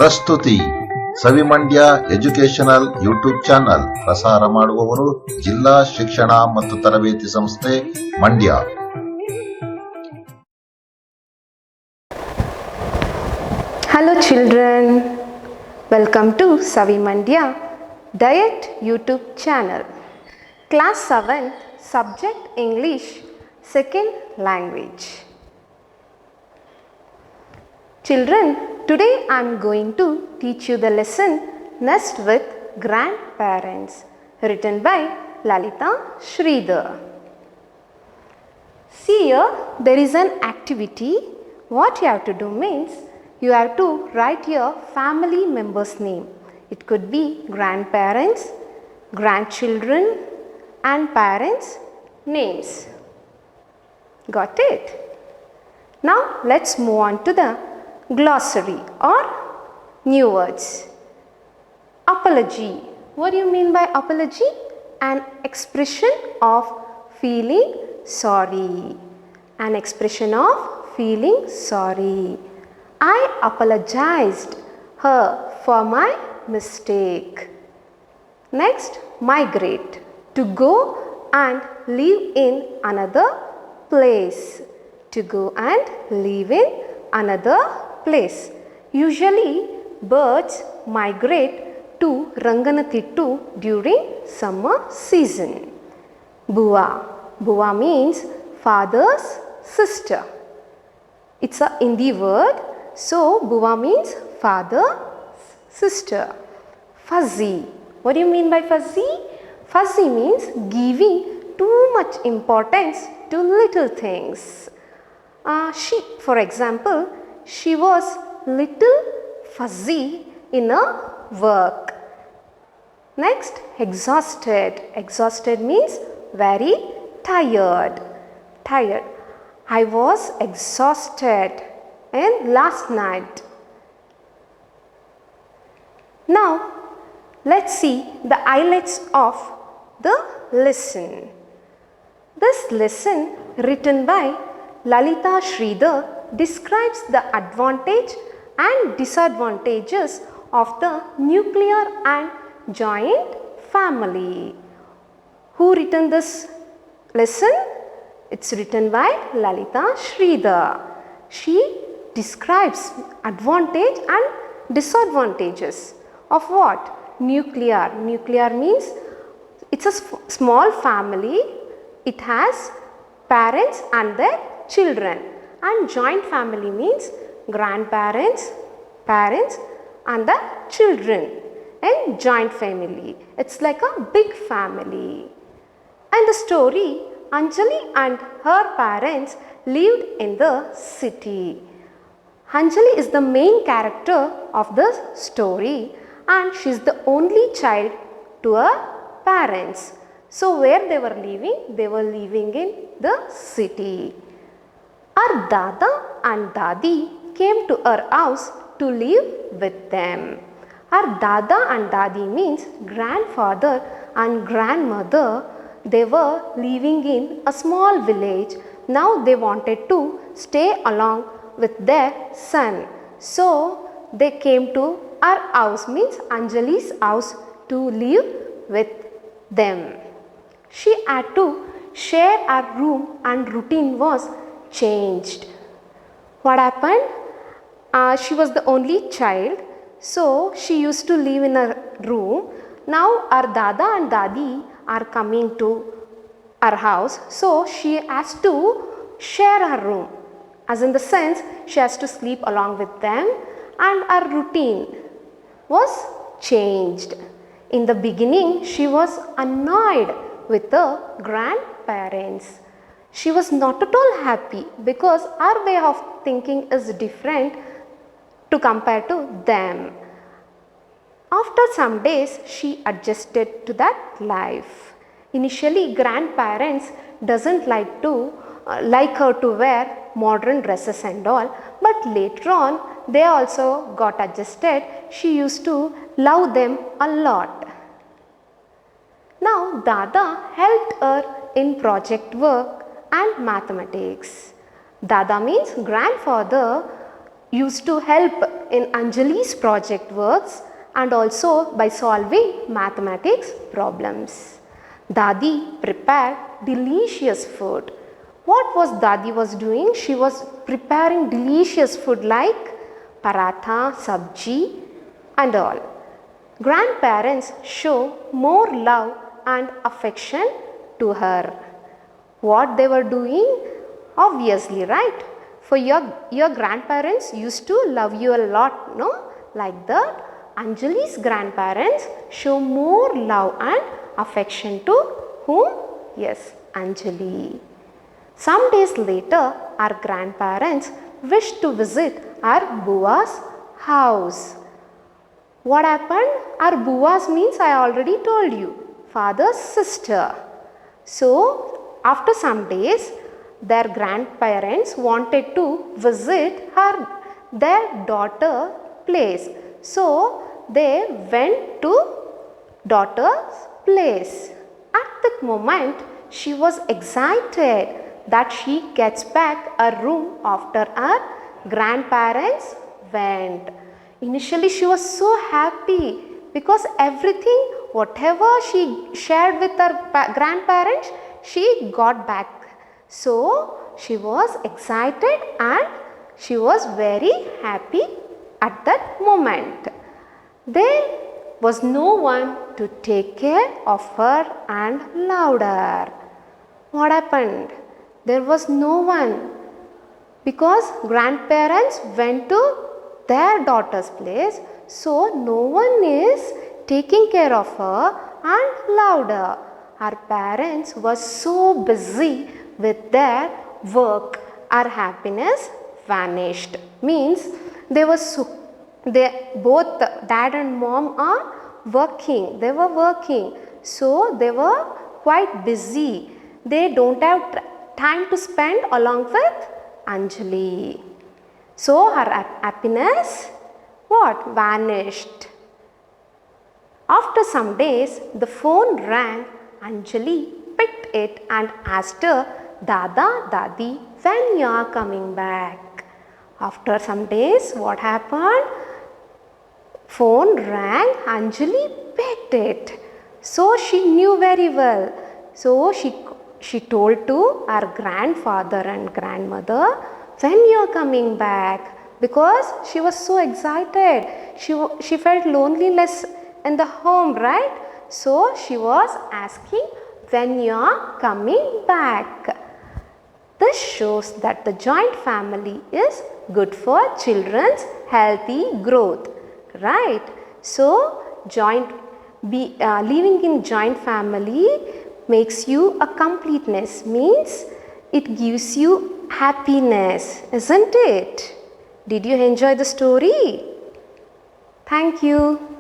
ಪ್ರಸ್ತುತಿ ಸವಿ Mandya educational YouTube channel. ಪ್ರಸಾರ ಮಾಡುವವರು ಜಿಲ್ಲಾ ಶಿಕ್ಷಣ ಮತ್ತು ತರಬೇತಿ ಸಂಸ್ಥೆ Mandya. Hello children, welcome to Savi Mandya Diet YouTube channel. Class 7, Subject English, Second Language. Children, today I am going to teach you the lesson Nest with Grandparents, written by Lalita Sridhar. See here, there is an activity. What you have to do means, you have to write your family member's name. It could be grandparents, grandchildren and parents' names. Got it? Now let's move on to the glossary or new words. Apology. What do you mean by apology? An expression of feeling sorry. An expression of feeling sorry. I apologized her for my mistake. Next, migrate. To go and live in another place. To go and live in another place. Usually, birds migrate to Ranganathitu during summer season. Buva. Buva means father's sister. It's a Hindi word. So, Buva means father, sister. Fuzzy. What do you mean by fuzzy? Fuzzy means giving too much importance to little things. She, for example, she was little fuzzy in her work. Next, exhausted. Exhausted means very tired. Tired. I was exhausted and last night. Now, let's see the highlights of the lesson. This lesson, written by Lalita Sridhar, describes the advantage and disadvantages of the nuclear and joint family. Who written this lesson? It's written by Lalita Sridhar. She describes advantage and disadvantages of what? Nuclear. Nuclear means it's a small family. It has parents and their children. And joint family means grandparents, parents and the children. And joint family. It's like a big family. And the story, Anjali and her parents lived in the city. Anjali is the main character of the story and she is the only child to her parents. So where they were living? They were living in the city. Her Dada and Dadi came to her house to live with them. Her Dada and Dadi means grandfather and grandmother. They were living in a small village. Now they wanted to stay along with their son. So they came to our house, means Anjali's house, to live with them. She had to share our room and routine was changed. What happened? She was the only child. So she used to live in a room. Now our Dada and Dadi are coming to our house. So she has to share her room. As in the sense, she has to sleep along with them and our routine was changed. In the beginning, she was annoyed with the grandparents. She was not at all happy because our way of thinking is different to compare to them. After some days, she adjusted to that life. Initially, grandparents doesn't like her to wear modern dresses and all, but later on they also got adjusted. She used to love them a lot. Now Dada helped her in project work and mathematics. Dada means grandfather used to help in Anjali's project works and also by solving mathematics problems. Dadi prepared delicious food. What was Dadi was doing? She was preparing delicious food like paratha, sabji and all. Grandparents show more love and affection to her. What they were doing? Obviously, right? For your grandparents used to love you a lot, no? Like that, Anjali's grandparents show more love and affection to whom? Yes, Anjali. Some days later, our grandparents wished to visit our Bua's house. What happened? Our Bua's means I already told you, father's sister. So, after some days, their grandparents wanted to visit their daughter's place. So, they went to daughter's place. At that moment, she was excited that she gets back a room after her grandparents went. Initially, she was so happy because everything, whatever she shared with her grandparents, she got back. So, she was excited and she was very happy at that moment. There was no one to take care of her and love her. What happened? There was no one because grandparents went to their daughter's place, so no one is taking care of her and loved her. Her parents were so busy with their work, our happiness vanished. Means both dad and mom are working. They were working, so they were quite busy. They don't have time to spend along with Anjali. So her happiness vanished. After some days, the phone rang. Anjali picked it and asked her, Dada, Dadi, when you are coming back? After some days, what happened? Phone rang, Anjali picked it. So she knew very well. So she told to her grandfather and grandmother, when you are coming back? Because she was so excited. She felt loneliness in the home, right? So she was asking, when you are coming back? This shows that the joint family is good for children's healthy growth, right? So living in joint family makes you a completeness, means it gives you happiness, isn't it? Did you enjoy the story? Thank you.